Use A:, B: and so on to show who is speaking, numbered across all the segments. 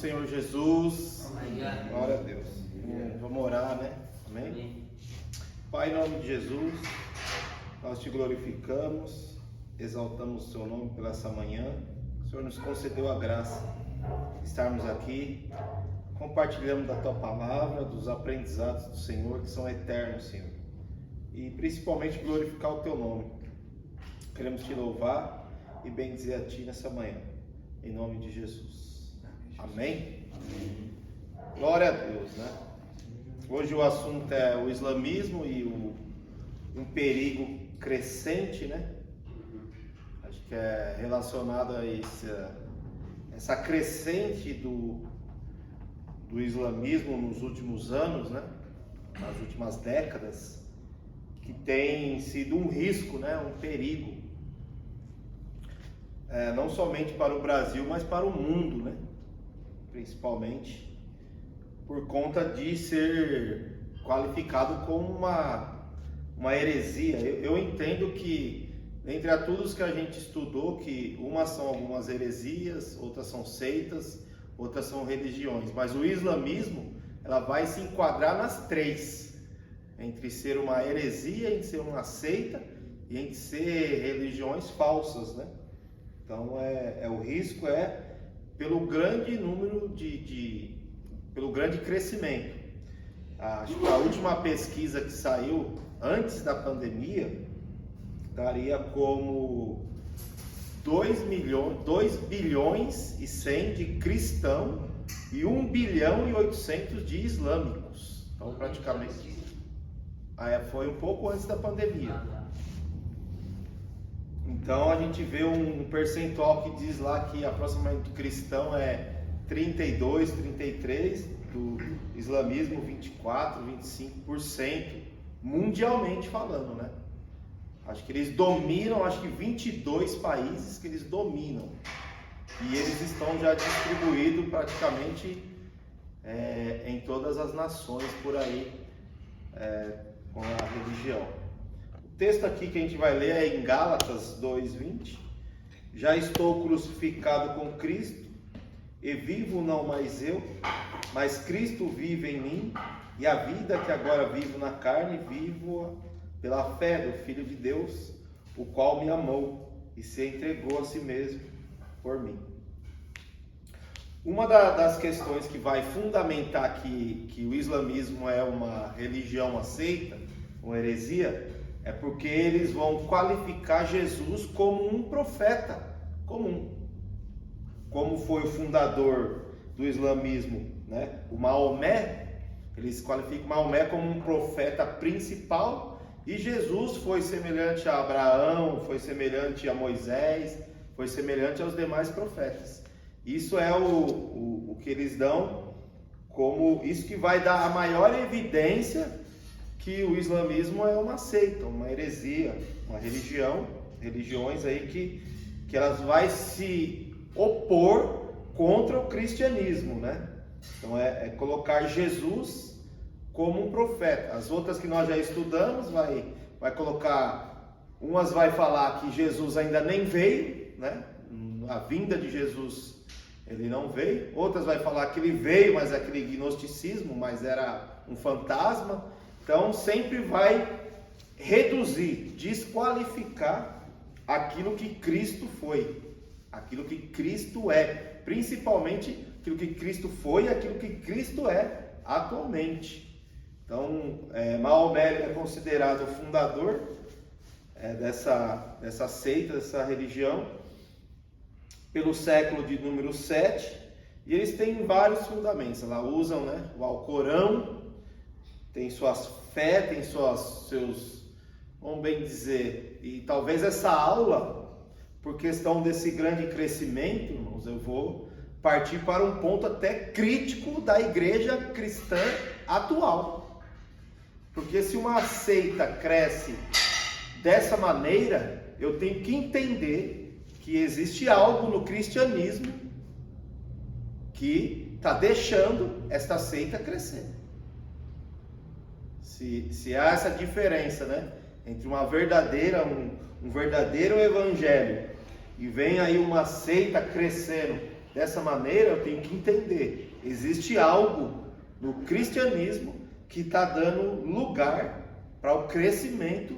A: Senhor Jesus.
B: Amém.
A: Glória a Deus. Vamos orar, né? Amém?
B: Amém.
A: Pai, em nome de Jesus, nós te glorificamos, exaltamos o seu nome pela essa manhã. O Senhor nos concedeu a graça de estarmos aqui, compartilhando da tua palavra, dos aprendizados do Senhor, que são eternos, Senhor. E principalmente glorificar o teu nome. Queremos te louvar e bendizer a ti nessa manhã, em nome de Jesus. Amém?
B: Amém.
A: Glória a Deus, né? Hoje o assunto é o islamismo e um perigo crescente, né? Acho que é relacionado a essa crescente do islamismo nos últimos anos, né? Nas últimas décadas, que tem sido um risco, né? Um perigo, não somente para o Brasil, mas para o mundo, né? Principalmente por conta de ser qualificado como uma heresia. Eu entendo que, entre a todos que a gente estudou, que umas são algumas heresias, outras são seitas, outras são religiões, mas o islamismo, ela vai se enquadrar nas três, entre ser uma heresia, entre ser uma seita e entre ser religiões falsas, né? Então o risco pelo grande número pelo grande crescimento. Acho que a última pesquisa que saiu antes da pandemia daria como 2 bilhões e 100 de cristãos e 1 bilhão e 800 de islâmicos. Então praticamente foi um pouco antes da pandemia. Então a gente vê um percentual que diz lá que aproximadamente cristão é 32, 33, do islamismo 24, 25%, mundialmente falando, né? Acho que eles dominam, acho que 22 países que eles dominam. E eles estão já distribuídos praticamente em todas as nações por aí, com a religião. O texto aqui que a gente vai ler é em Gálatas 2:20. Já estou crucificado com Cristo, e vivo não mais eu, mas Cristo vive em mim, e a vida que agora vivo na carne, vivo-a pela fé do Filho de Deus, o qual me amou e se entregou a si mesmo por mim. Uma das questões que vai fundamentar que o islamismo é uma religião, uma seita, uma heresia, é porque eles vão qualificar Jesus como um profeta comum. Como foi o fundador do islamismo, né? O Maomé, eles qualificam Maomé como um profeta principal, e Jesus foi semelhante a Abraão, foi semelhante a Moisés, foi semelhante aos demais profetas. Isso é o que eles dão como isso que vai dar a maior evidência que o islamismo é uma seita, uma heresia, uma religiões aí que elas vai se opor contra o cristianismo, né? Então é colocar Jesus como um profeta. As outras que nós já estudamos vai colocar, umas vai falar que Jesus ainda nem veio, né? A vinda de Jesus, ele não veio. Outras vai falar que ele veio, mas é aquele gnosticismo, mas era um fantasma. Então sempre vai reduzir, desqualificar aquilo que Cristo foi, aquilo que Cristo é, principalmente aquilo que Cristo foi e aquilo que Cristo é atualmente. Então, Maomé é considerado o fundador dessa seita, dessa religião, pelo século de número 7, e eles têm vários fundamentos. Lá usam, né, o Alcorão, tem suas fé, tem seus, vamos bem dizer, e talvez essa aula, por questão desse grande crescimento, irmãos, eu vou partir para um ponto até crítico da igreja cristã atual. Porque se uma seita cresce dessa maneira, eu tenho que entender que existe algo no cristianismo que está deixando esta seita crescer. Se há essa diferença, né, entre um verdadeiro evangelho, e vem aí uma seita crescendo dessa maneira, eu tenho que entender, existe algo no cristianismo que está dando lugar para o crescimento,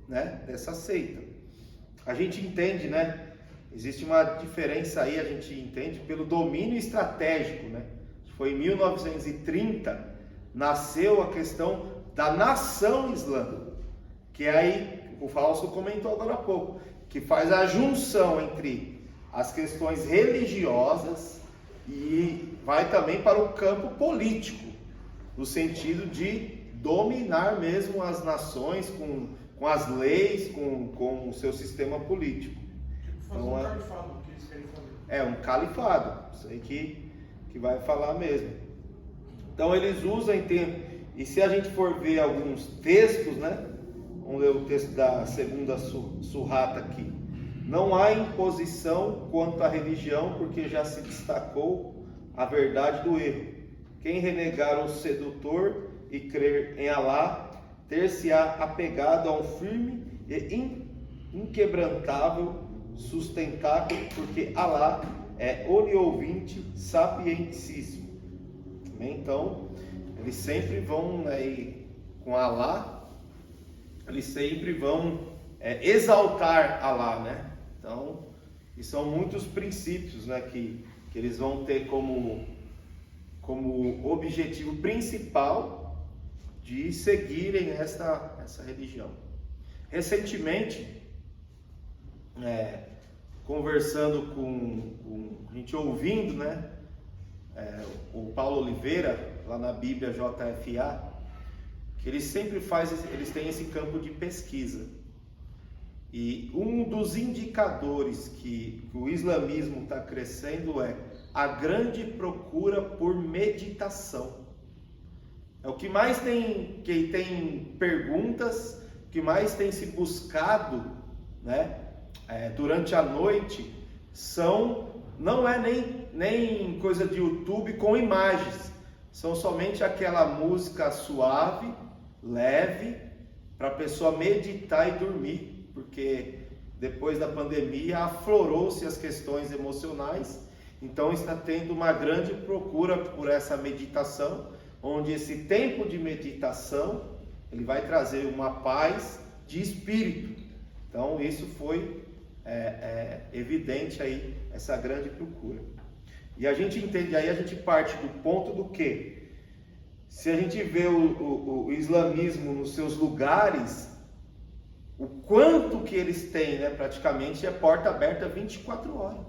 A: né, dessa seita. A gente entende, né? Existe uma diferença aí, a gente entende pelo domínio estratégico, né? Foi em 1930 nasceu a questão da nação islâmica, que é aí o Fausto comentou agora há pouco, que faz a junção entre as questões religiosas e vai também para o campo político, no sentido de dominar mesmo as nações com as leis, com o seu sistema político.
B: Fazer um califado, que eles querem fazer.
A: É um califado, isso aí que vai falar mesmo. Então eles usam em tempo, e se a gente for ver alguns textos, né? Vamos ler o texto da segunda surrata aqui. Não há imposição quanto à religião, porque já se destacou a verdade do erro. Quem renegar o sedutor e crer em Alá, ter-se-á apegado a um firme e inquebrantável sustentáculo, porque Alá é oniovinte, sapientíssimo. Então, eles sempre vão, né, com Alá, eles sempre vão exaltar Alá, né? Então, e são muitos princípios, né, que eles vão ter como objetivo principal de seguirem essa religião. Recentemente, conversando com a gente ouvindo, né, o Paulo Oliveira, lá na Bíblia JFA, que eles têm esse campo de pesquisa. E um dos indicadores que o islamismo está crescendo é a grande procura por meditação. É o que mais tem perguntas, o que mais tem se buscado, né, durante a noite, não é nem coisa de YouTube com imagens, são somente aquela música suave, leve, para a pessoa meditar e dormir, porque depois da pandemia aflorou-se as questões emocionais, então está tendo uma grande procura por essa meditação, onde esse tempo de meditação ele vai trazer uma paz de espírito. Então isso foi evidente aí, essa grande procura. E a gente entende aí, a gente parte do ponto do que? Se a gente vê o islamismo nos seus lugares, o quanto que eles têm, né? Praticamente é porta aberta 24 horas.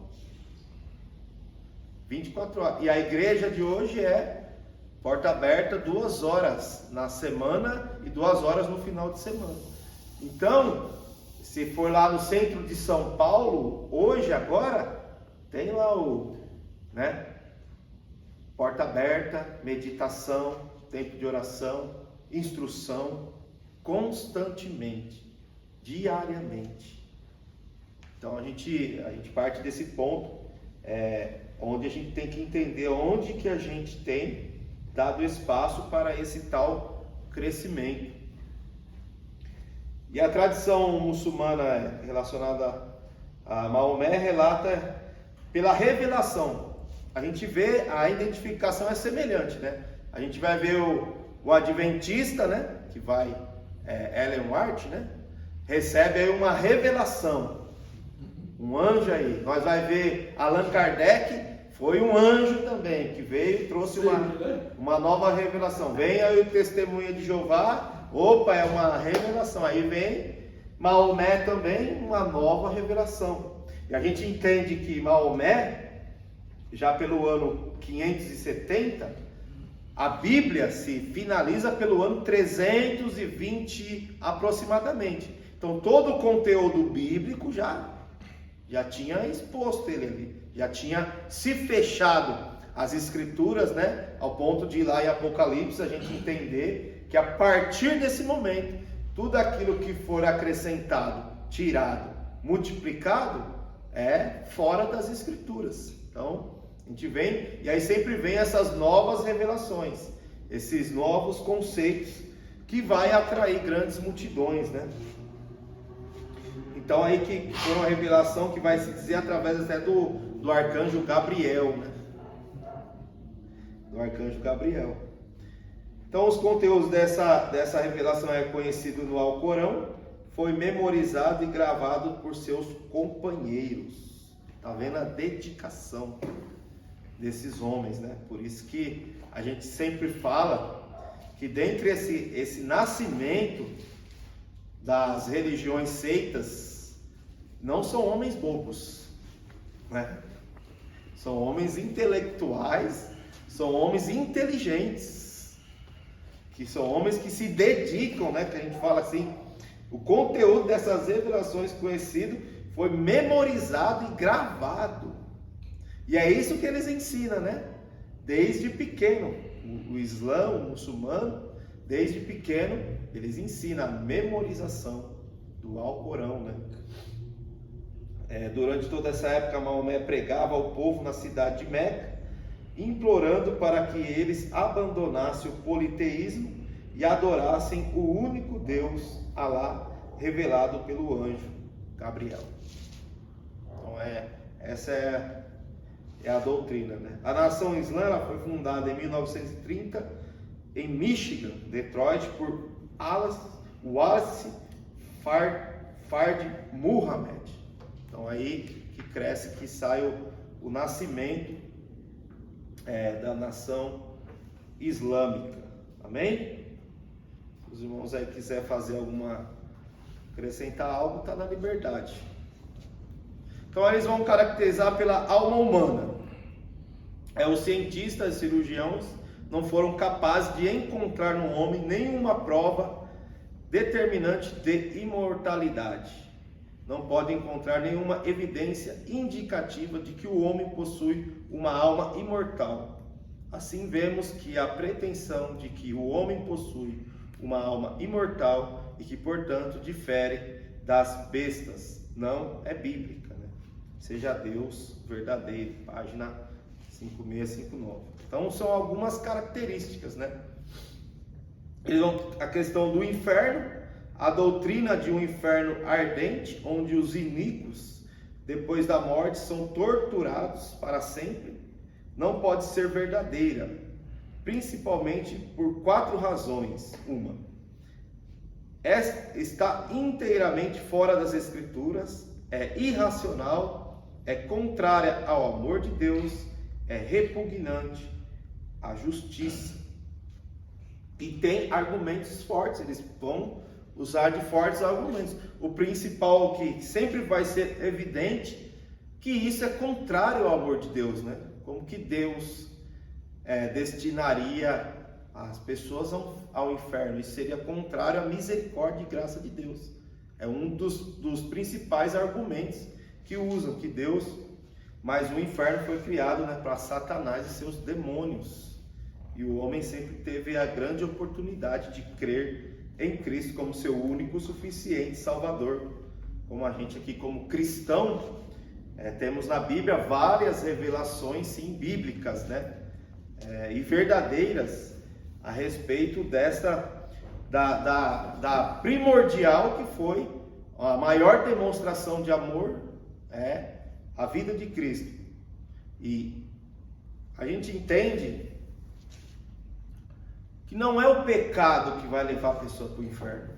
A: 24 horas. E a igreja de hoje é porta aberta 2 horas na semana e 2 horas no final de semana. Então, se for lá no centro de São Paulo, hoje, agora, tem lá né? Porta aberta, meditação, tempo de oração, instrução, constantemente, diariamente. Então a gente parte desse ponto, onde a gente tem que entender onde que a gente tem dado espaço para esse tal crescimento. E a tradição muçulmana relacionada a Maomé relata pela revelação. A gente vê, a identificação é semelhante, né? A gente vai ver o adventista, né? Que vai, Ellen White, né? Recebe aí uma revelação, um anjo aí. Nós vai ver Allan Kardec, foi um anjo também, que veio e trouxe uma nova revelação. Vem aí o Testemunha de Jeová, opa, é uma revelação. Aí vem Maomé também, uma nova revelação. E a gente entende que Maomé, já pelo ano 570, a Bíblia se finaliza pelo ano 320 aproximadamente. Então todo o conteúdo bíblico já tinha exposto ele ali, já tinha se fechado as escrituras, né? Ao ponto de ir lá em Apocalipse a gente entender que a partir desse momento, tudo aquilo que for acrescentado, tirado, multiplicado, é fora das escrituras. Então a gente vem, e aí sempre vem essas novas revelações, esses novos conceitos que vai atrair grandes multidões, né? Então aí que foi uma revelação que vai se dizer através até do do arcanjo Gabriel, né? Do arcanjo Gabriel. Então, os conteúdos dessa revelação é conhecido no Alcorão, foi memorizado e gravado por seus companheiros. Tá vendo a dedicação desses homens, né? Por isso que a gente sempre fala que dentre esse nascimento das religiões seitas, não são homens bobos, né? São homens intelectuais, são homens inteligentes, que são homens que se dedicam, né? Que a gente fala assim, o conteúdo dessas revelações conhecido foi memorizado e gravado. E é isso que eles ensinam, né? Desde pequeno, o Islã, o muçulmano, desde pequeno, eles ensinam a memorização do Alcorão, né? Durante toda essa época, Maomé pregava ao povo na cidade de Meca, implorando para que eles abandonassem o politeísmo e adorassem o único Deus, Alá, revelado pelo anjo Gabriel. Então essa é a doutrina, né? A nação islã ela foi fundada em 1930 em Michigan, Detroit, por Wallace Fard Muhammad. Então aí que cresce, que sai o nascimento da nação islâmica. Amém? Se os irmãos aí quiserem fazer acrescentar algo, está na liberdade. Então eles vão caracterizar pela alma humana. Os cientistas e cirurgiões não foram capazes de encontrar no homem nenhuma prova determinante de imortalidade. Não podem encontrar nenhuma evidência indicativa de que o homem possui uma alma imortal. Assim vemos que a pretensão de que o homem possui uma alma imortal e que, portanto, difere das bestas não é bíblica, né? Seja Deus verdadeiro, página 5659. Então são algumas características, né? A questão do inferno, a doutrina de um inferno ardente, onde os iníquos, depois da morte, são torturados para sempre, não pode ser verdadeira, principalmente por 4 razões. Uma, está inteiramente fora das Escrituras, é irracional, é contrária ao amor de Deus, é repugnante à justiça. E tem argumentos fortes, eles vão usar de fortes argumentos. O principal que sempre vai ser evidente, que isso é contrário ao amor de Deus, né? Como que Deus destinaria as pessoas ao inferno? Isso seria contrário à misericórdia e graça de Deus. É um dos principais argumentos que usam, que Deus... Mas o inferno foi criado, né, para Satanás e seus demônios. E o homem sempre teve a grande oportunidade de crer em Cristo como seu único, suficiente Salvador. Como a gente aqui, como cristão, temos na Bíblia várias revelações, sim, bíblicas, né? E verdadeiras a respeito da primordial que foi a maior demonstração de amor, a vida de Cristo. E a gente entende que não é o pecado que vai levar a pessoa para o inferno.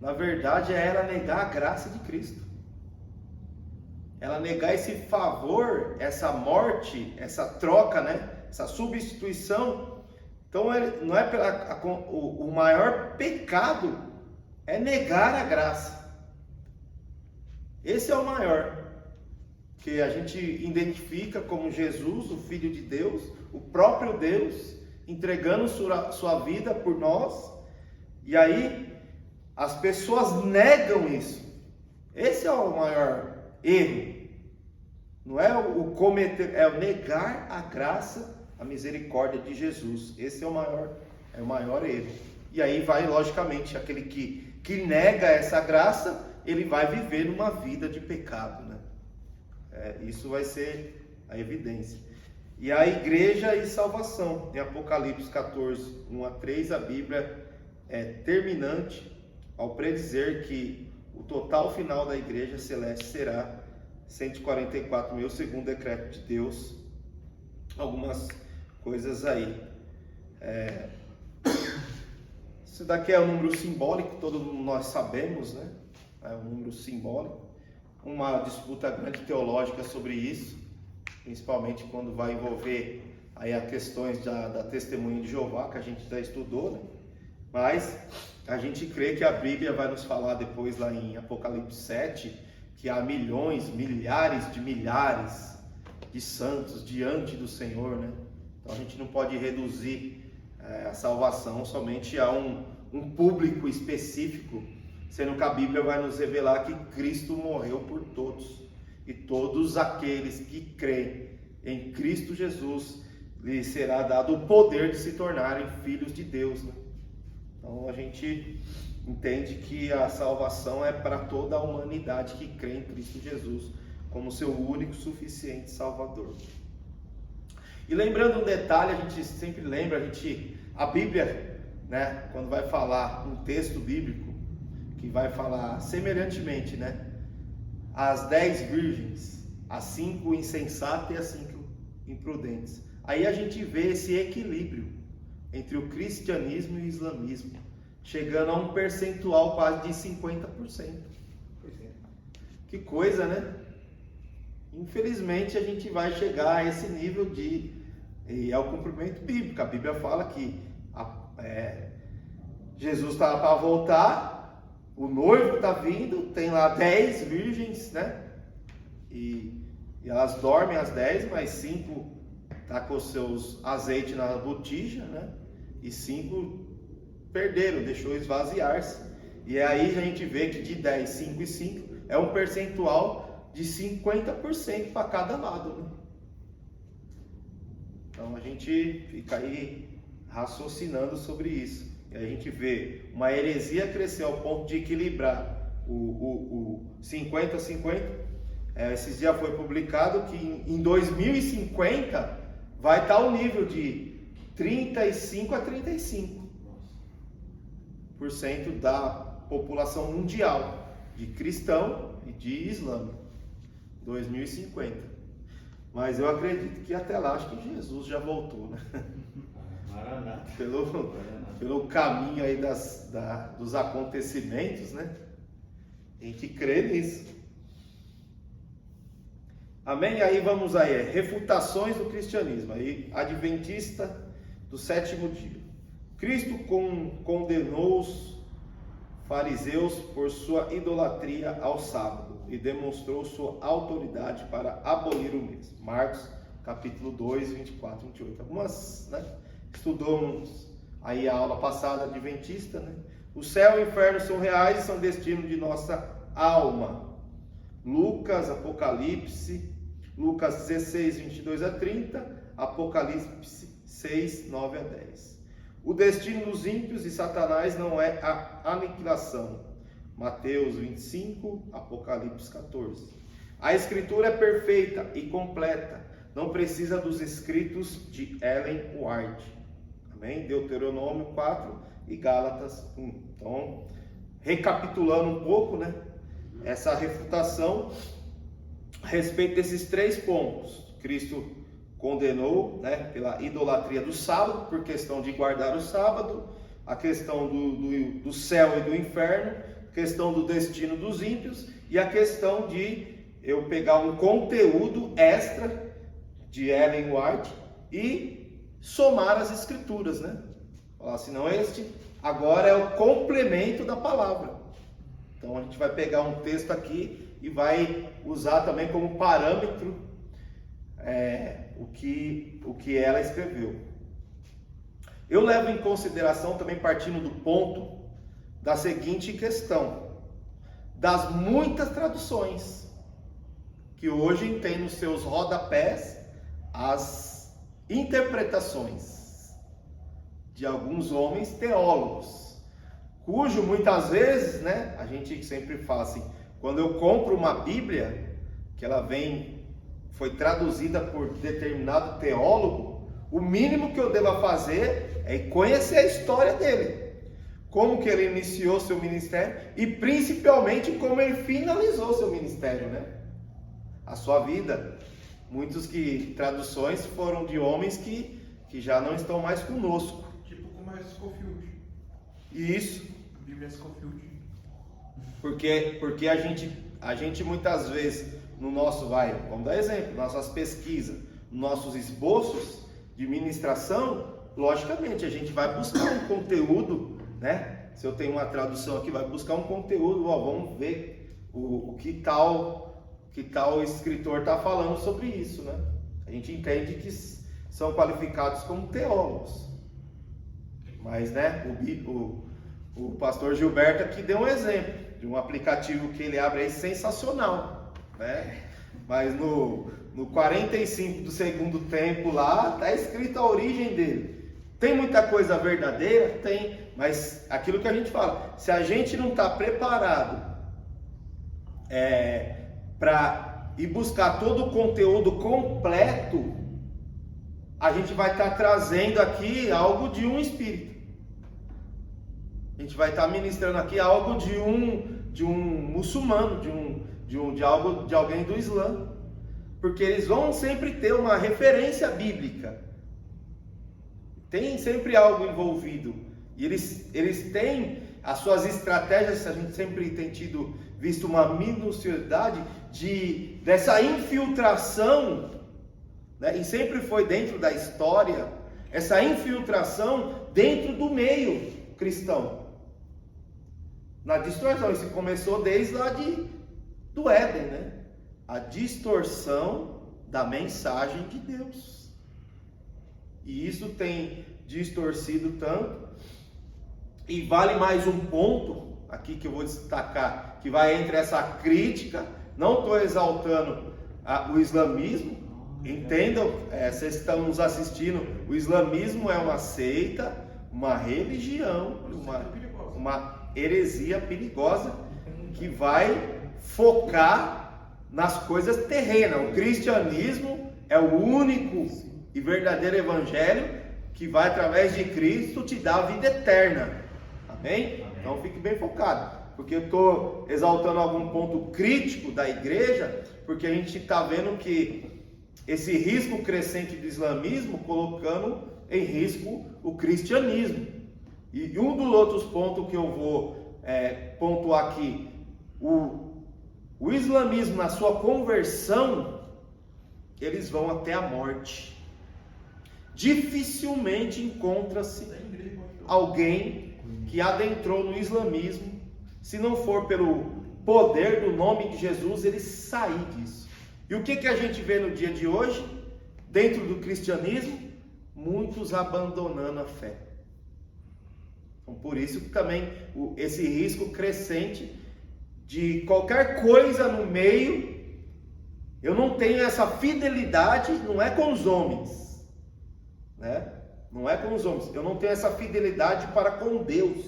A: Na verdade, é ela negar a graça de Cristo. Ela negar esse favor, essa morte, essa troca, né? Essa substituição. Então, não é o maior pecado é negar a graça. Esse é o maior, que a gente identifica como Jesus, o Filho de Deus, o próprio Deus, entregando sua vida por nós. E aí as pessoas negam isso. Esse é o maior erro. Não é o cometer, é o negar a graça, a misericórdia de Jesus. Esse é o maior erro. E aí vai, logicamente, aquele que nega essa graça, ele vai viver numa vida de pecado, né? Isso vai ser a evidência. E a igreja e salvação. Em Apocalipse 14, 1-3, a Bíblia é terminante ao predizer que o total final da igreja celeste será 144 mil segundo o decreto de Deus. Algumas coisas aí. Isso daqui é um número simbólico, todos nós sabemos, né? É um número simbólico. Uma disputa grande teológica sobre isso, principalmente quando vai envolver aí as questões da testemunha de Jeová, que a gente já estudou, né? Mas a gente crê que a Bíblia vai nos falar depois lá em Apocalipse 7, que há milhões, milhares de santos diante do Senhor, né? Então a gente não pode reduzir a salvação somente a um público específico, sendo que a Bíblia vai nos revelar que Cristo morreu por todos, e todos aqueles que creem em Cristo Jesus, lhes será dado o poder de se tornarem filhos de Deus, né? Então a gente entende que a salvação é para toda a humanidade que crê em Cristo Jesus como seu único suficiente Salvador. E lembrando um detalhe, a gente sempre lembra, a Bíblia, né, quando vai falar um texto bíblico, que vai falar semelhantemente, né, as 10 virgens, as 5 insensatas e as 5 imprudentes. Aí a gente vê esse equilíbrio entre o cristianismo e o islamismo, chegando a um percentual quase de 50%. Que coisa, né? Infelizmente a gente vai chegar a esse nível e é o cumprimento bíblico. A Bíblia fala que Jesus está para voltar, o noivo está vindo, tem lá 10 virgens, né? E elas dormem as 10, mas 5 tá com os seus azeites na botija, né? E 5 perderam, deixou esvaziar-se. E aí a gente vê que de 10, 5 e 5 é um percentual de 50% para cada lado, né? Então a gente fica aí raciocinando sobre isso. E a gente vê uma heresia crescer ao ponto de equilibrar o 50-50. Esses dias foi publicado que em 2050 vai estar o nível de 35 a 35% da população mundial de cristão e de islâmico. 2050. Mas eu acredito que até lá, acho que Jesus já voltou, né? Pelo caminho aí dos acontecimentos, né? A gente crê nisso. Amém? Aí vamos aí, refutações do cristianismo. Aí, adventista do sétimo dia. Cristo condenou os fariseus por sua idolatria ao sábado e demonstrou sua autoridade para abolir o mesmo. Marcos capítulo 2, 24 e 28. Algumas, né? Estudamos aí a aula passada adventista, né? O céu e o inferno são reais e são destino de nossa alma. Lucas, Apocalipse, Lucas 16, 22 a 30, Apocalipse 6, 9 a 10. O destino dos ímpios e Satanás não é a aniquilação. Mateus 25, Apocalipse 14. A escritura é perfeita e completa, não precisa dos escritos de Ellen White. Amém? Deuteronômio 4 e Gálatas 1. Então, recapitulando um pouco, né? Essa refutação a respeito desses 3 pontos. Cristo condenou, né, pela idolatria do sábado, por questão de guardar o sábado, a questão do céu e do inferno, a questão do destino dos ímpios e a questão de eu pegar um conteúdo extra de Ellen White e somar as escrituras, né? Falar assim, não, este agora é o complemento da palavra. Então a gente vai pegar um texto aqui e vai usar também como parâmetro o que ela escreveu. Eu levo em consideração também, partindo do ponto da seguinte questão: das muitas traduções que hoje tem nos seus rodapés as interpretações de alguns homens teólogos, cujo muitas vezes, né, a gente sempre fala assim, quando eu compro uma Bíblia, que ela foi traduzida por determinado teólogo, o mínimo que eu devo fazer é conhecer a história dele, como que ele iniciou seu ministério e principalmente como ele finalizou seu ministério, né? a sua vida. Traduções foram de homens que já não estão mais conosco.
B: Tipo como é Scofield.
A: Isso.
B: Bíblia Scofield.
A: Porque a gente muitas vezes, vamos dar exemplo, nossas pesquisas, nossos esboços de ministração, logicamente a gente vai buscar um conteúdo, né? Se eu tenho uma tradução aqui, vai buscar um conteúdo, vamos ver o que tal escritor está falando sobre isso, né? A gente entende que são qualificados como teólogos, mas, né, o pastor Gilberto aqui deu um exemplo de um aplicativo que ele abre aí sensacional, né? Mas no 45 do segundo tempo lá, está escrito a origem dele. Tem muita coisa verdadeira? Tem, mas aquilo que a gente fala, se a gente não está preparado para ir buscar todo o conteúdo completo, a gente vai estar trazendo aqui algo de um espírito. A gente vai estar ministrando aqui algo de um muçulmano, de alguém do Islã, porque eles vão sempre ter uma referência bíblica. Tem sempre algo envolvido. E eles têm as suas estratégias. A gente sempre tem visto uma minuciosidade dessa infiltração, né? E sempre foi dentro da história, essa infiltração dentro do meio cristão. Na distorção, isso começou desde lá do Éden, né? A distorção da mensagem de Deus. E isso tem distorcido tanto. E vale mais um ponto aqui que eu vou destacar, que vai entre essa crítica. Não estou exaltando o islamismo. Entendam, vocês estão nos assistindo, o islamismo é uma seita, uma religião, uma heresia perigosa que vai focar nas coisas terrenas. O cristianismo é o único e verdadeiro evangelho que vai, através de Cristo, te dar a vida eterna. Amém? Então fique bem focado, porque eu estou exaltando algum ponto crítico da igreja, porque a gente está vendo que esse risco crescente do islamismo colocando em risco o cristianismo. E um dos outros pontos que eu vou pontuar aqui, o islamismo, na sua conversão, eles vão até a morte. Dificilmente encontra-se alguém que adentrou no islamismo, se não for pelo poder do nome de Jesus, ele sair disso. E o que a gente vê no dia de hoje, dentro do cristianismo? Muitos abandonando a fé. Então, por isso que também esse risco crescente de qualquer coisa no meio, eu não tenho essa fidelidade, não é com os homens, né? Não é com os homens, eu não tenho essa fidelidade para com Deus,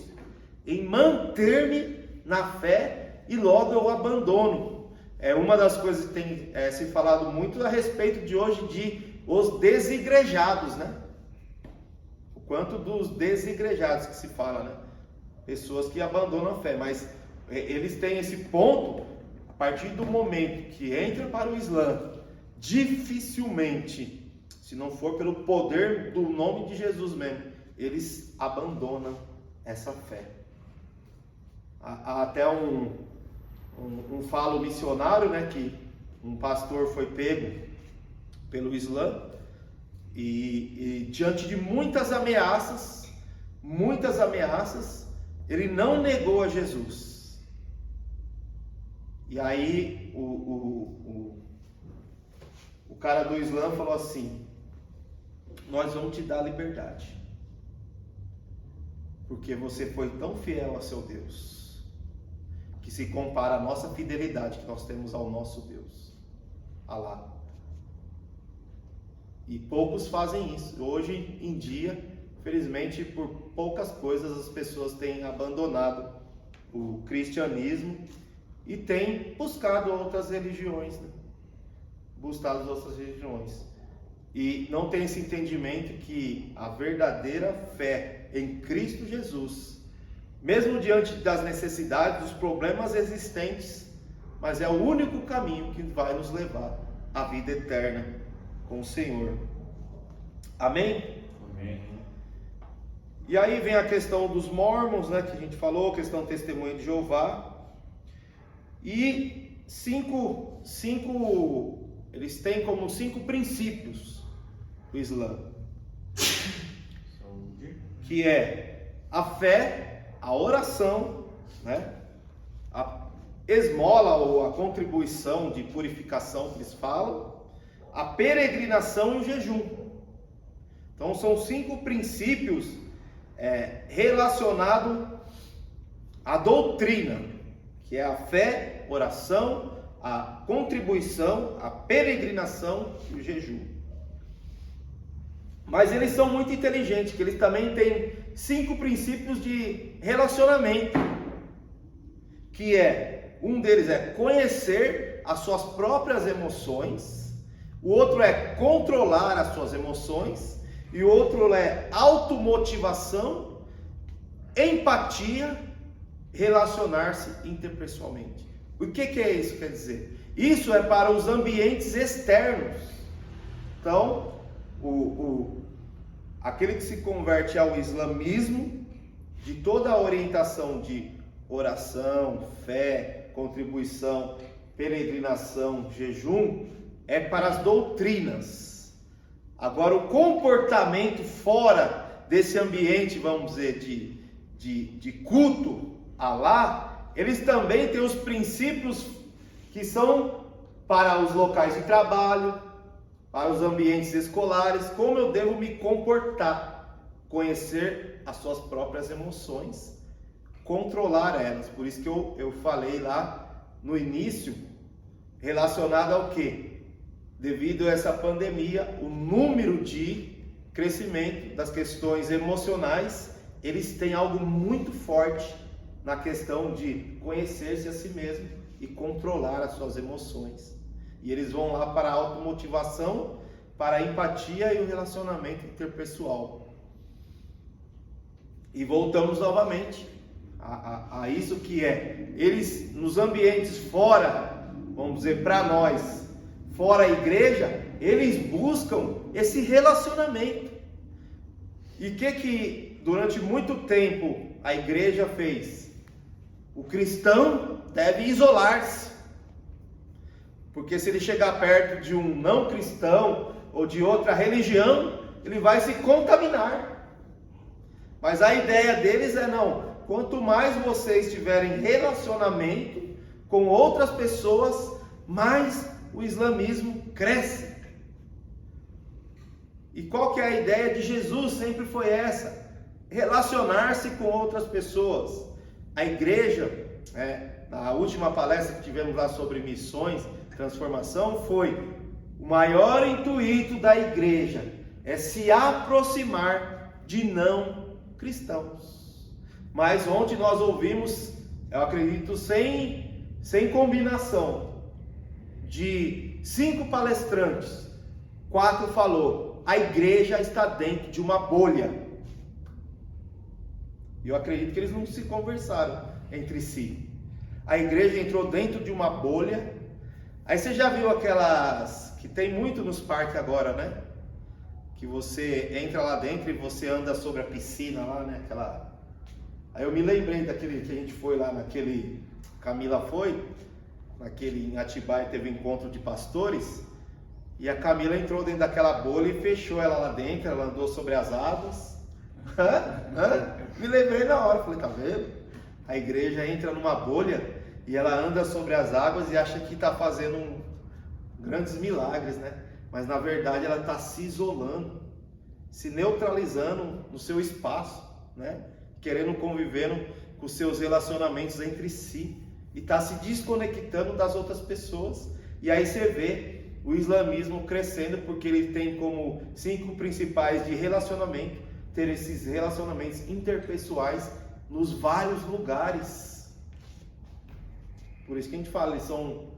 A: em manter-me na fé, e logo eu abandono. Uma das coisas que tem se falado muito a respeito de hoje, de os desigrejados, né? O quanto dos desigrejados que se fala, né? Pessoas que abandonam a fé, mas eles têm esse ponto, a partir do momento que entram para o Islã, dificilmente, se não for pelo poder do nome de Jesus mesmo, eles abandonam essa fé. Há até um falo missionário, né, que um pastor foi pego pelo Islã e diante de muitas ameaças, ele não negou a Jesus. E aí o cara do Islã falou assim: nós vamos te dar liberdade, porque você foi tão fiel a seu Deus, que se compara à nossa fidelidade que nós temos ao nosso Deus, Alá. E poucos fazem isso. Hoje em dia, felizmente, por poucas coisas as pessoas têm abandonado o cristianismo e têm buscado outras religiões, né? E não tem esse entendimento que a verdadeira fé em Cristo Jesus, mesmo diante das necessidades, dos problemas existentes, mas é o único caminho que vai nos levar à vida eterna com o Senhor. Amém?
B: Amém.
A: E aí vem a questão dos mormons, né, que a gente falou, a questão do testemunho de Jeová. E eles têm como 5 princípios o Islã, que é a fé, a oração, né, a esmola ou a contribuição de purificação que eles falam, a peregrinação e o jejum. Então são 5 princípios relacionados à doutrina, que é a fé, oração, a contribuição, a peregrinação e o jejum. Mas eles são muito inteligentes, que eles também têm 5 princípios de relacionamento, que um deles é conhecer as suas próprias emoções, o outro é controlar as suas emoções, e o outro é automotivação, empatia, relacionar-se interpessoalmente. O que é isso? Quer dizer, isso é para os ambientes externos. Então, aquele que se converte ao islamismo, de toda a orientação de oração, fé, contribuição, peregrinação, jejum, é para as doutrinas. Agora, o comportamento fora desse ambiente, vamos dizer, de culto a Alá, eles também têm os princípios que são para os locais de trabalho, para os ambientes escolares, como eu devo me comportar, conhecer as suas próprias emoções, controlar elas. Por isso que eu falei lá no início, relacionado ao quê? Devido a essa pandemia, o número de crescimento das questões emocionais, eles têm algo muito forte na questão de conhecer-se a si mesmo e controlar as suas emoções. E eles vão lá para a automotivação, para a empatia e o relacionamento interpessoal. E voltamos novamente a isso que eles nos ambientes fora, vamos dizer para nós, fora a igreja, eles buscam esse relacionamento. E o que durante muito tempo a igreja fez? O cristão deve isolar-se, porque se ele chegar perto de um não cristão ou de outra religião, ele vai se contaminar. Mas a ideia deles não, quanto mais vocês tiverem relacionamento com outras pessoas, mais o islamismo cresce. E qual que é a ideia de Jesus? Sempre foi essa: relacionar-se com outras pessoas. A igreja, na última palestra que tivemos lá sobre missões, transformação, foi o maior intuito da igreja é se aproximar de não cristãos. Mas ontem nós ouvimos, eu acredito sem combinação, de 5 palestrantes, 4 falou: a igreja está dentro de uma bolha. E eu acredito que eles não se conversaram entre si. A igreja entrou dentro de uma bolha. Aí você já viu aquelas que tem muito nos parques agora, né? Que você entra lá dentro e você anda sobre a piscina lá, né? Aí eu me lembrei daquele que a gente foi lá naquele, Camila foi, naquele em Atibaia teve encontro de pastores, e a Camila entrou dentro daquela bolha e fechou ela lá dentro, ela andou sobre as águas. Me lembrei na hora, falei, tá vendo? A igreja entra numa bolha e ela anda sobre as águas e acha que está fazendo grandes milagres, né? Mas na verdade ela está se isolando, se neutralizando no seu espaço, né? Querendo conviver com os seus relacionamentos entre si e está se desconectando das outras pessoas. E aí você vê o islamismo crescendo, porque ele tem como 5 principais de relacionamento ter esses relacionamentos interpessoais nos vários lugares. Por isso que a gente fala, eles são,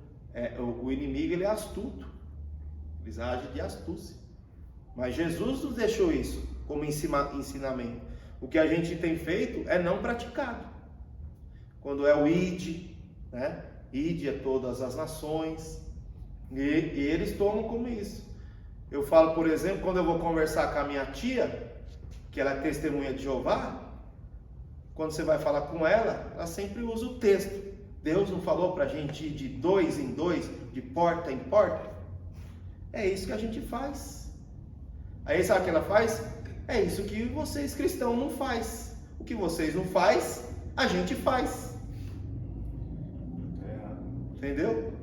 A: o inimigo ele é astuto, eles agem de astúcia. Mas Jesus nos deixou isso como ensinamento. O que a gente tem feito é não praticado. Quando é o id, né? Ide a todas as nações. E eles tomam como isso. Eu falo, por exemplo, quando eu vou conversar com a minha tia, que ela é testemunha de Jeová, quando você vai falar com ela, ela sempre usa o texto. Deus não falou para a gente ir de 2 em 2, de porta em porta? É isso que a gente faz. Aí sabe o que ela faz? É isso que vocês cristãos não faz. O que vocês não faz, a gente faz. Entendeu?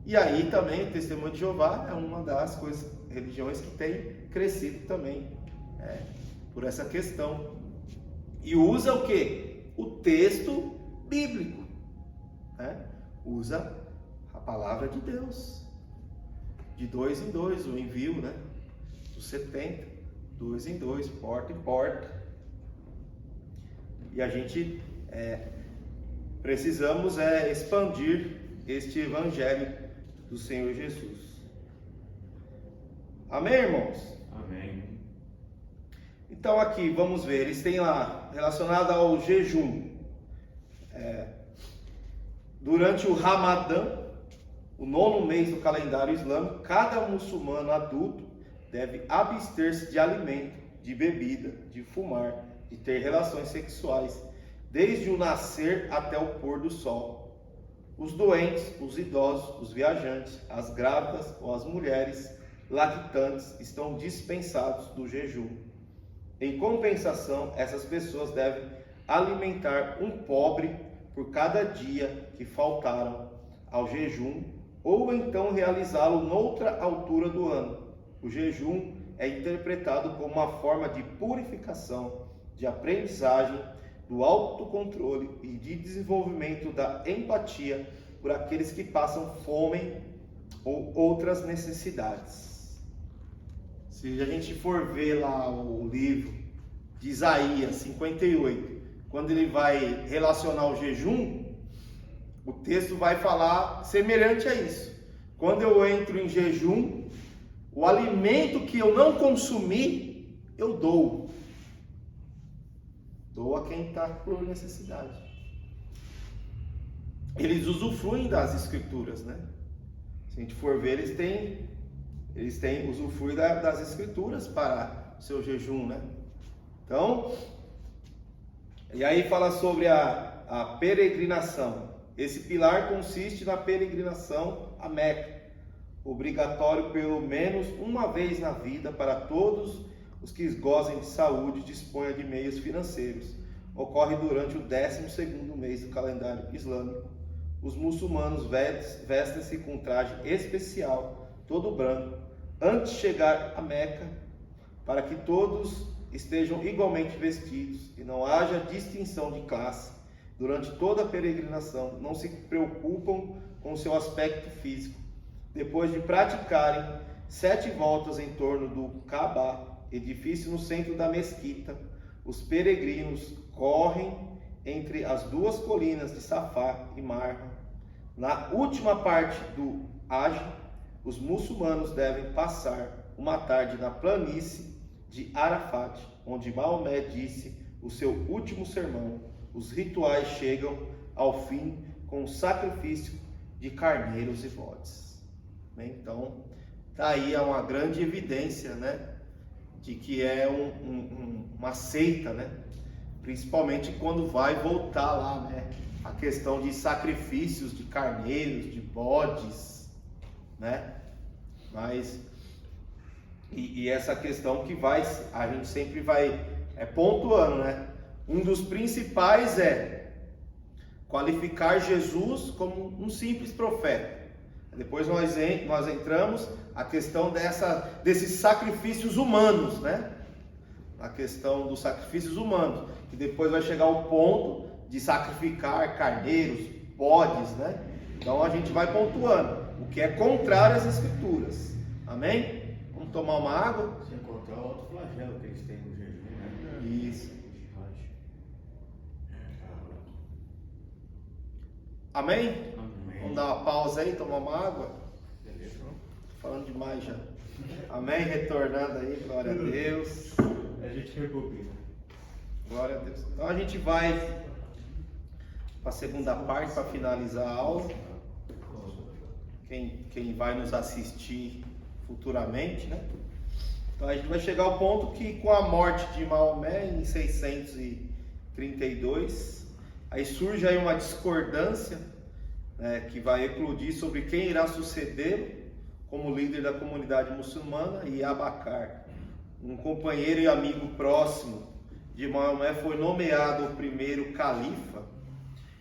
A: E aí também o testemunho de Jeová é uma das religiões que tem crescido também por essa questão. E usa o quê? O texto bíblico. Usa a palavra de Deus. De 2 em 2, o envio, dos 70, 2 em 2, porta em porta. E a gente precisamos expandir este evangelho do Senhor Jesus. Amém, irmãos?
C: Amém.
A: Então aqui, vamos ver, eles têm lá, relacionado ao jejum, durante o Ramadã, o 9º mês do calendário islâmico, cada muçulmano adulto deve abster-se de alimento, de bebida, de fumar, de ter relações sexuais, desde o nascer até o pôr do sol. Os doentes, os idosos, os viajantes, as grávidas ou as mulheres lactantes estão dispensados do jejum. Em compensação, essas pessoas devem alimentar um pobre por cada dia que faltaram ao jejum, ou então realizá-lo noutra altura do ano. O jejum é interpretado como uma forma de purificação, de aprendizagem, do autocontrole e de desenvolvimento da empatia por aqueles que passam fome ou outras necessidades. Se a gente for ver lá o livro de Isaías 58, quando ele vai relacionar o jejum, o texto vai falar semelhante a isso. Quando eu entro em jejum, o alimento que eu não consumi, eu dou. Dou a quem está por necessidade. Eles usufruem das escrituras, Se a gente for ver, eles têm usufruem das escrituras para o seu jejum, Então, e aí fala sobre a peregrinação. Esse pilar consiste na peregrinação a Meca, obrigatório pelo menos uma vez na vida para todos os que gozem de saúde e disponham de meios financeiros. Ocorre durante o 12º mês do calendário islâmico. Os muçulmanos vestem-se com traje especial, todo branco, antes de chegar a Meca, para que todos estejam igualmente vestidos e não haja distinção de classe. Durante toda a peregrinação, não se preocupam com seu aspecto físico. Depois de praticarem 7 voltas em torno do Kaaba, edifício no centro da mesquita, os peregrinos correm entre as 2 colinas de Safá e Marwa. Na última parte do Hajj, os muçulmanos devem passar uma tarde na planície de Arafat, onde Maomé disse o seu último sermão. Os rituais chegam ao fim com o sacrifício de carneiros e bodes. Então, tá aí uma grande evidência, de que é uma seita, Principalmente quando vai voltar lá, a questão de sacrifícios de carneiros, de bodes, Mas e essa questão que a gente sempre vai pontuando, Um dos principais é qualificar Jesus como um simples profeta. Depois nós entramos a questão desses sacrifícios humanos, A questão dos sacrifícios humanos, que depois vai chegar ao ponto de sacrificar carneiros, bodes, Então a gente vai pontuando o que é contrário às escrituras. Amém? Vamos tomar uma água?
C: Se encontrar o outro flagelo que eles têm no jejum,
A: Isso. Amém?
C: Amém.
A: Vamos dar uma pausa aí, tomar uma água?
C: Beleza.
A: Tô falando demais já. Amém? Retornando aí, glória a Deus.
C: A gente rebobina.
A: Glória a Deus. Então a gente vai para a segunda parte para finalizar a aula. quem vai nos assistir futuramente, né? Então a gente vai chegar ao ponto que com a morte de Maomé em 632, aí surge aí uma discordância, né, que vai eclodir sobre quem irá sucedê-lo como líder da comunidade muçulmana. E Abacar, um companheiro e amigo próximo de Maomé, foi nomeado o primeiro califa,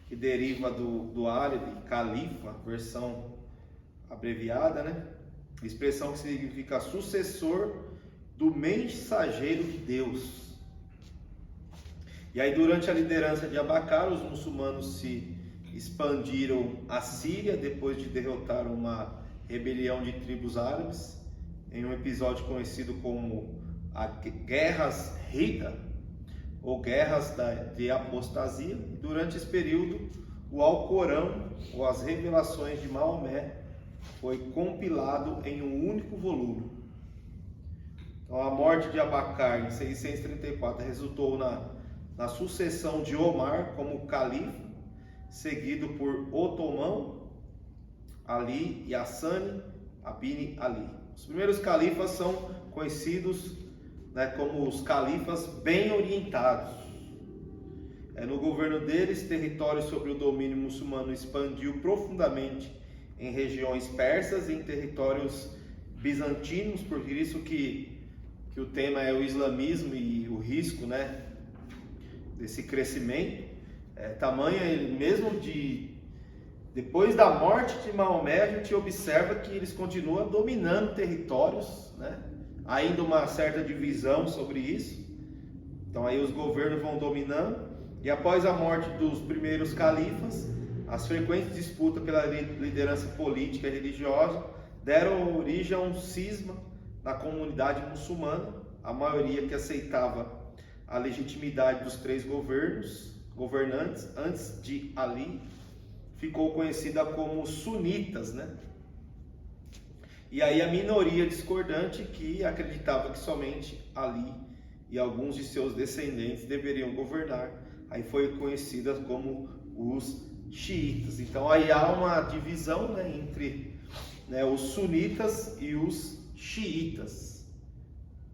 A: que deriva do árabe califa, versão abreviada, né? Expressão que significa sucessor do mensageiro de Deus. E aí, durante a liderança de Abacar, os muçulmanos se expandiram à Síria depois de derrotar uma rebelião de tribos árabes em um episódio conhecido como as Guerras Rida, ou Guerras de Apostasia. E durante esse período, o Alcorão, ou as Revelações de Maomé, foi compilado em um único volume. Então, a morte de Abacar em 634 resultou na sucessão de Omar como califa, seguido por Otomão, Ali e Hassani Abin Ali. Os primeiros califas são conhecidos, né, como os califas bem orientados. No governo deles, território sobre o domínio muçulmano expandiu profundamente em regiões persas e em territórios bizantinos, por isso que o tema é o islamismo e o risco, né, desse crescimento. Tamanho mesmo depois da morte de Maomé, a gente observa que eles continuam dominando territórios, né? Ainda uma certa divisão sobre isso. Então aí os governos vão dominando, e após a morte dos primeiros califas, as frequentes disputas pela liderança política e religiosa deram origem a um cisma na comunidade muçulmana. A maioria que aceitava a legitimidade dos três governantes antes de Ali ficou conhecida como sunitas, né? E aí a minoria discordante que acreditava que somente Ali e alguns de seus descendentes deveriam governar, aí foi conhecida como os xiitas. Então aí há uma divisão, né, entre, né, os sunitas e os xiitas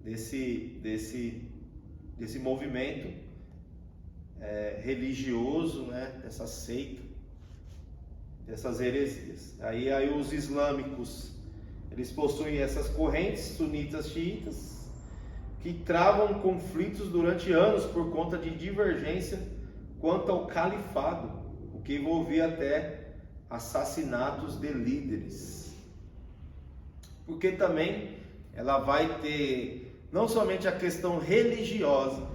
A: desse movimento religioso, né, dessa seita, dessas heresias. Aí os islâmicos, eles possuem essas correntes sunitas, xiitas, que travam conflitos durante anos por conta de divergência quanto ao califado, o que envolvia até assassinatos de líderes. Porque também ela vai ter não somente a questão religiosa,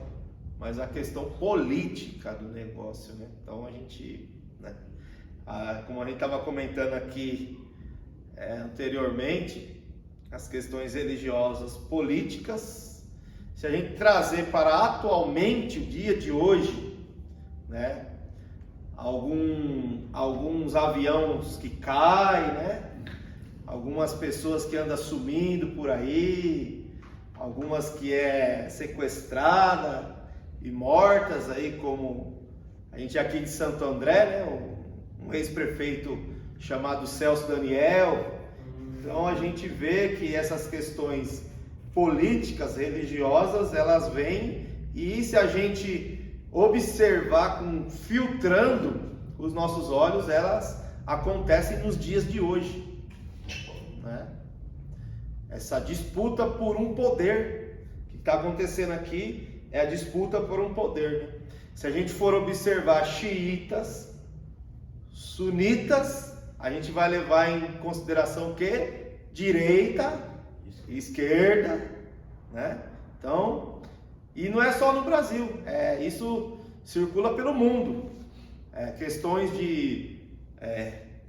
A: mas a questão política do negócio, né? Então a gente, né, como a gente estava comentando aqui anteriormente, as questões religiosas, políticas, se a gente trazer para atualmente, o dia de hoje, né, alguns aviões que caem, né, algumas pessoas que andam sumindo por aí, algumas que sequestradas e mortas aí, como a gente aqui de Santo André, né, um ex-prefeito chamado Celso Daniel. Então a gente vê que essas questões políticas, religiosas, elas vêm, e se a gente observar filtrando os nossos olhos, elas acontecem nos dias de hoje, né? Essa disputa por um poder que está acontecendo aqui é a disputa por um poder, né? Se a gente for observar xiitas, sunitas, a gente vai levar em consideração o quê? Direita, esquerda, né? Então, e não é só no Brasil, isso circula pelo mundo. Questões de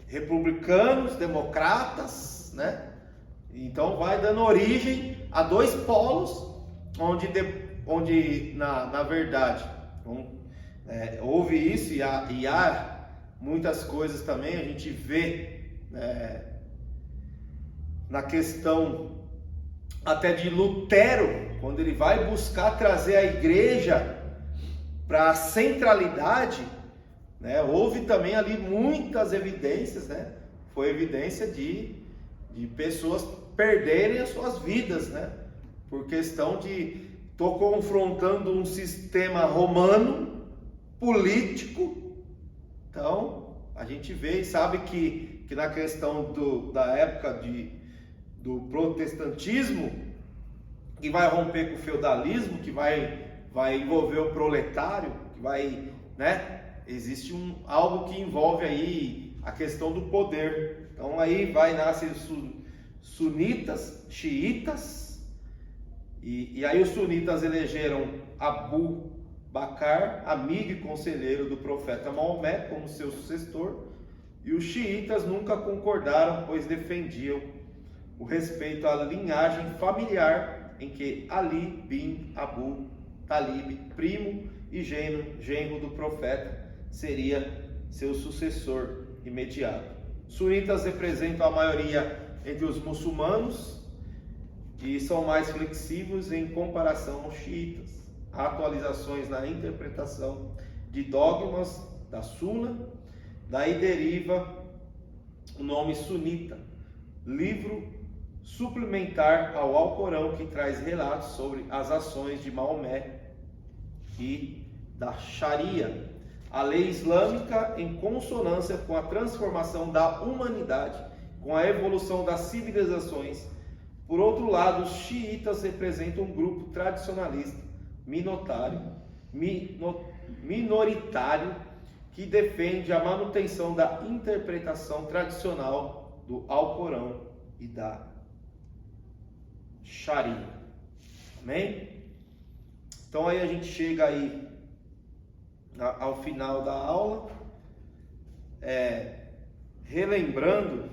A: republicanos, democratas, né? Então vai dando origem a dois polos, onde na verdade houve isso, e há muitas coisas também. A gente vê na questão até de Lutero, quando ele vai buscar trazer a igreja para a centralidade, né? Houve também ali muitas evidências, né? foi evidência de pessoas perderem as suas vidas, né? Por questão de estou confrontando um sistema romano, político. Então, a gente vê e sabe que na questão da época do protestantismo, que vai romper com o feudalismo, que vai envolver o proletário, que vai, né? Existe algo que envolve aí a questão do poder. Então aí nascer sunitas, xiitas, e aí os sunitas elegeram Abu Bakr, amigo e conselheiro do profeta Maomé, como seu sucessor, e os xiitas nunca concordaram, pois defendiam o respeito à linhagem familiar em que Ali bin Abu Talib, primo e genro do profeta, seria seu sucessor imediato. Sunitas representam a maioria entre os muçulmanos e são mais flexíveis em comparação aos xiitas. Há atualizações na interpretação de dogmas da Suna, daí deriva o nome sunita, livro suplementar ao Alcorão que traz relatos sobre as ações de Maomé e da Sharia, a lei islâmica em consonância com a transformação da humanidade, com a evolução das civilizações. Por outro lado, os xiitas representam um grupo tradicionalista, minoritário, que defende a manutenção da interpretação tradicional do Alcorão e da Sharia. Amém? Então aí a gente chega aí ao final da aula, relembrando,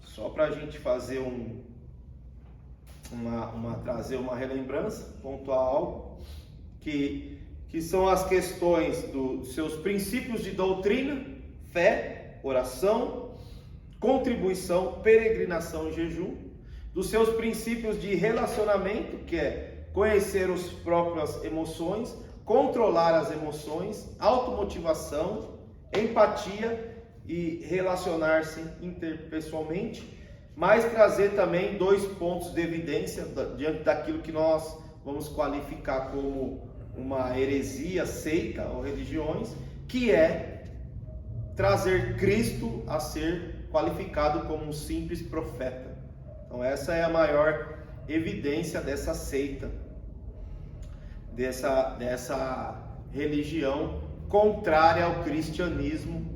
A: só para a gente fazer trazer uma relembrança, pontuar algo, que são as questões dos seus princípios de doutrina, fé, oração, contribuição, peregrinação e jejum, dos seus princípios de relacionamento, que é conhecer as próprias emoções, controlar as emoções, automotivação, empatia e relacionar-se interpessoalmente, mas trazer também 2 pontos de evidência diante daquilo que nós vamos qualificar como uma heresia, seita ou religiões, que é trazer Cristo a ser qualificado como um simples profeta. Então essa é a maior evidência dessa seita, dessa religião contrária ao cristianismo,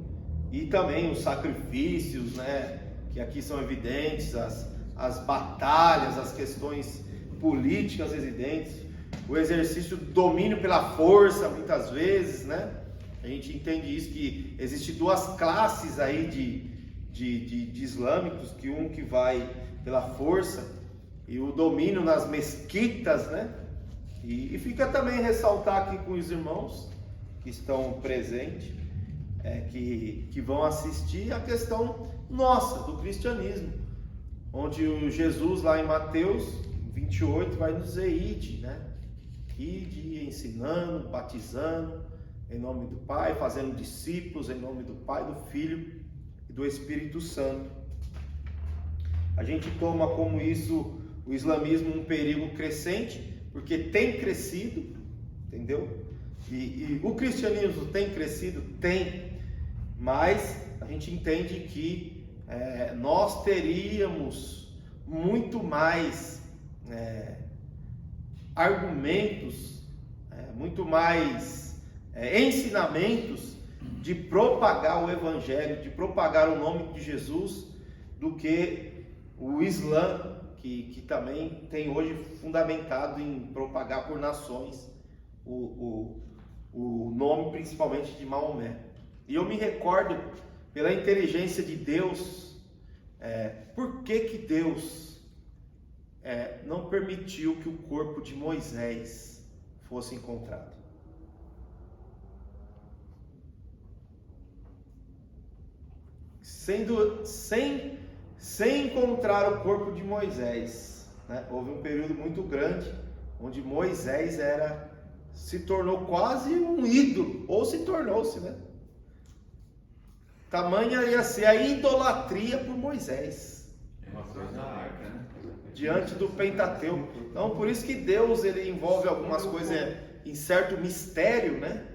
A: e também os sacrifícios, né, que aqui são evidentes, as batalhas, as questões políticas evidentes, o exercício do domínio pela força, muitas vezes, né? A gente entende isso, que existe 2 classes aí de islâmicos, que um que vai pela força e o domínio nas mesquitas, né? E fica também ressaltar aqui com os irmãos que estão presentes, que vão assistir, a questão nossa, do cristianismo, onde o Jesus lá em Mateus 28 vai nos dizer: ide, né? Ide, ensinando, batizando, em nome do Pai, fazendo discípulos, em nome do Pai, do Filho e do Espírito Santo. A gente toma como isso, o islamismo, um perigo crescente, porque tem crescido, entendeu? E o cristianismo tem crescido? Tem, mas a gente entende que nós teríamos muito mais argumentos, muito mais ensinamentos de propagar o Evangelho, de propagar o nome de Jesus, do que o Islã, que também tem hoje fundamentado em propagar por nações o nome principalmente de Maomé. E eu me recordo, pela inteligência de Deus, por que Deus não permitiu que o corpo de Moisés fosse encontrado. Sem encontrar o corpo de Moisés, né? Houve um período muito grande onde Moisés se tornou quase um ídolo, ou se tornou-se, né? Tamanha ia ser a idolatria por Moisés.
C: É uma coisa arca, né?
A: Diante do Pentateuco. Então, por isso que Deus ele envolve algumas coisas em certo mistério, né?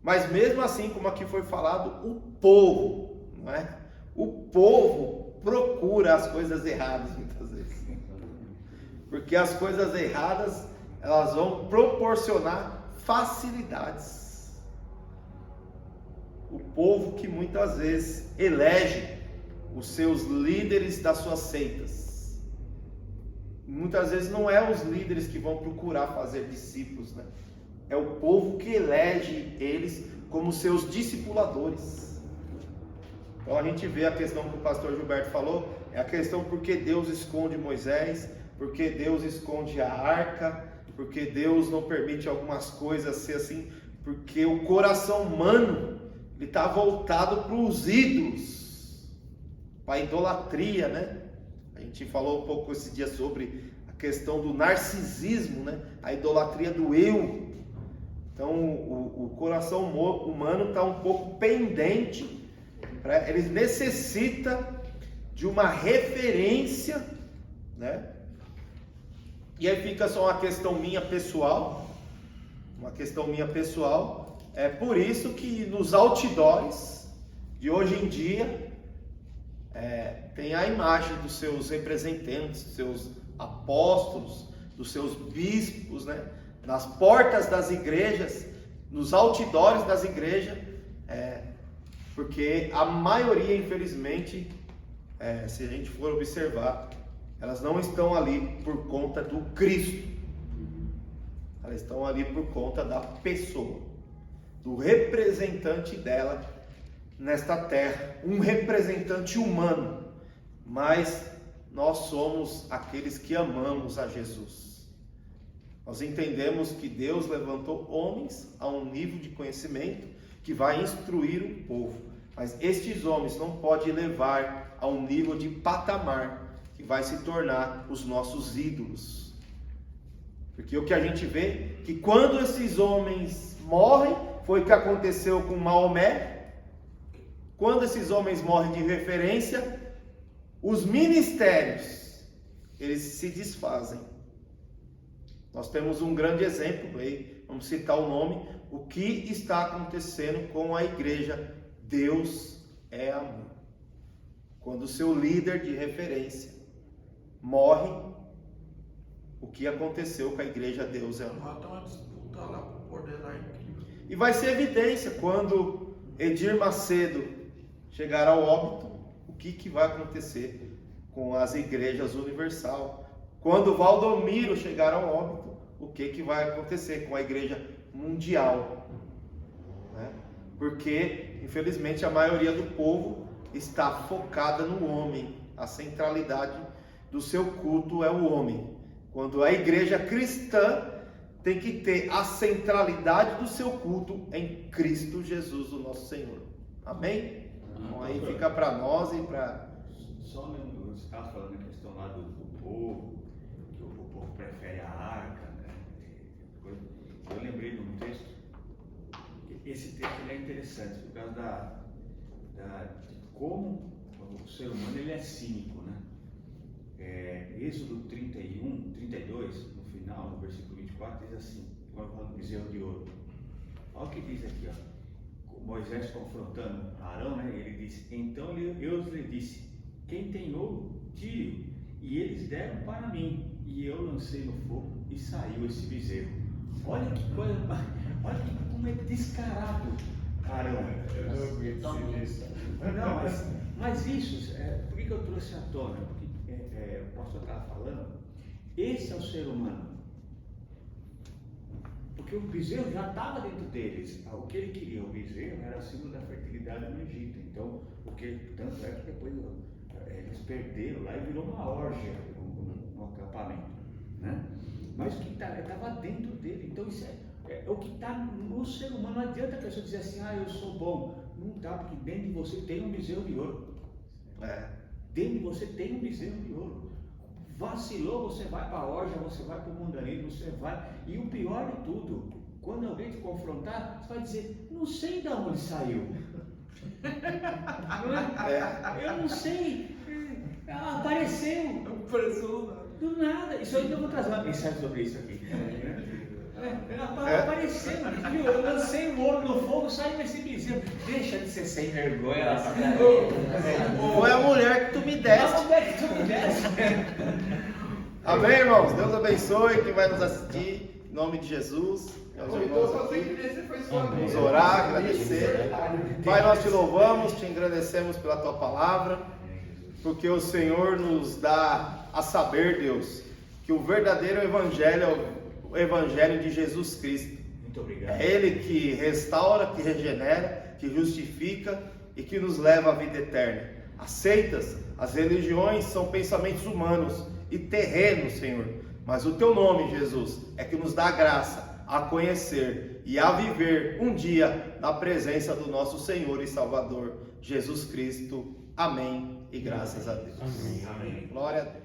A: Mas mesmo assim, como aqui foi falado, o povo, não é? O povo procura as coisas erradas muitas vezes. Porque as coisas erradas, elas vão proporcionar facilidades. O povo que muitas vezes elege os seus líderes das suas seitas. Muitas vezes não é os líderes que vão procurar fazer discípulos, né? É o povo que elege eles como seus discipuladores. Então a gente vê a questão que o pastor Gilberto falou, é a questão porque Deus esconde Moisés, porque Deus esconde a arca, porque Deus não permite algumas coisas ser assim, porque o coração humano ele está voltado para os ídolos, para a idolatria, né? A gente falou um pouco esse dia sobre a questão do narcisismo, né? A idolatria do eu. Então o coração humano está um pouco pendente, ele necessita de uma referência, né? E aí fica só uma questão minha pessoal, é por isso que nos outdoors de hoje em dia tem a imagem dos seus representantes, dos seus apóstolos, dos seus bispos, né? Nas portas das igrejas, nos outdoors das igrejas, porque a maioria, infelizmente, se a gente for observar, elas não estão ali por conta do Cristo, elas estão ali por conta da pessoa, do representante dela nesta terra, um representante humano, mas nós somos aqueles que amamos a Jesus. Nós entendemos que Deus levantou homens a um nível de conhecimento que vai instruir o povo, mas estes homens não podem levar a um nível de patamar que vai se tornar os nossos ídolos. Porque o que a gente vê, que quando esses homens morrem, foi o que aconteceu com Maomé. Quando esses homens morrem de referência, os ministérios, eles se desfazem. Nós temos um grande exemplo aí, vamos citar o nome, o que está acontecendo com a igreja. Deus é amor. Quando o seu líder de referência morre, o que aconteceu com a igreja Deus é amor.
B: Tem uma disputa lá com o borderline.
A: E vai ser evidência quando Edir Macedo chegar ao óbito, o que vai acontecer com as igrejas universal. Quando Valdomiro chegar ao óbito, o que vai acontecer com a igreja mundial, né? Porque, infelizmente, a maioria do povo está focada no homem. A centralidade do seu culto é o homem. Quando a igreja cristã tem que ter a centralidade do seu culto em Cristo Jesus, o nosso Senhor. Amém? Então aí fica para nós e para...
C: Só no caso falando a questão lá do povo, que o povo prefere a arca, né? Eu lembrei de um texto, esse texto ele é interessante, por causa de como o ser humano ele é cínico, né? Êxodo 32, no final, no versículo 24, diz assim, agora falando do bezerro de ouro. Olha o que diz aqui, ó. Moisés confrontando Arão, né? Ele diz, então Deus lhe disse, quem tem ouro, tire, e eles deram para mim, e eu lancei no fogo e saiu esse bezerro. Olha que coisa, olha como é descarado Arão. Não, mas isso, por que eu trouxe à tona? Porque o pastor estava falando, esse é o ser humano. Porque o bezerro já estava dentro deles. O que ele queria, o bezerro, era símbolo da fertilidade no Egito. Então, tanto é que depois eles perderam lá e virou uma orgia no acampamento, né? Mas o que estava dentro dele. Então, isso é o que está no ser humano. Não adianta a pessoa dizer assim, eu sou bom. Não dá, porque dentro de você tem um bezerro de ouro. Dentro de você tem um bezerro de ouro. Vacilou, você vai para a orgia, você vai para o mundanismo, você vai. E o pior de tudo, quando alguém te confrontar, você vai dizer, não sei de onde saiu. Eu não sei. Apareceu. Do nada. Isso aí eu vou trazer uma mensagem sobre isso aqui. Apareceu. Viu? Eu lancei o ouro no fogo, sai nesse bezerro. Deixa de ser sem vergonha.
A: Foi a mulher que tu me deste. Amém, irmãos? Deus abençoe quem vai nos assistir. Em nome de Jesus. Meus irmãos aqui. Vamos orar, agradecer. Pai, nós te louvamos, te agradecemos pela tua palavra, porque o Senhor nos dá a saber, Deus, que o verdadeiro evangelho é o evangelho de Jesus Cristo.
C: Muito obrigado.
A: É Ele que restaura, que regenera, que justifica e que nos leva à vida eterna. As seitas, as religiões são pensamentos humanos e terrenos, Senhor. Mas o teu nome, Jesus, é que nos dá a graça a conhecer e a viver um dia na presença do nosso Senhor e Salvador, Jesus Cristo. Amém e graças a Deus.
C: Amém.
A: Glória a Deus.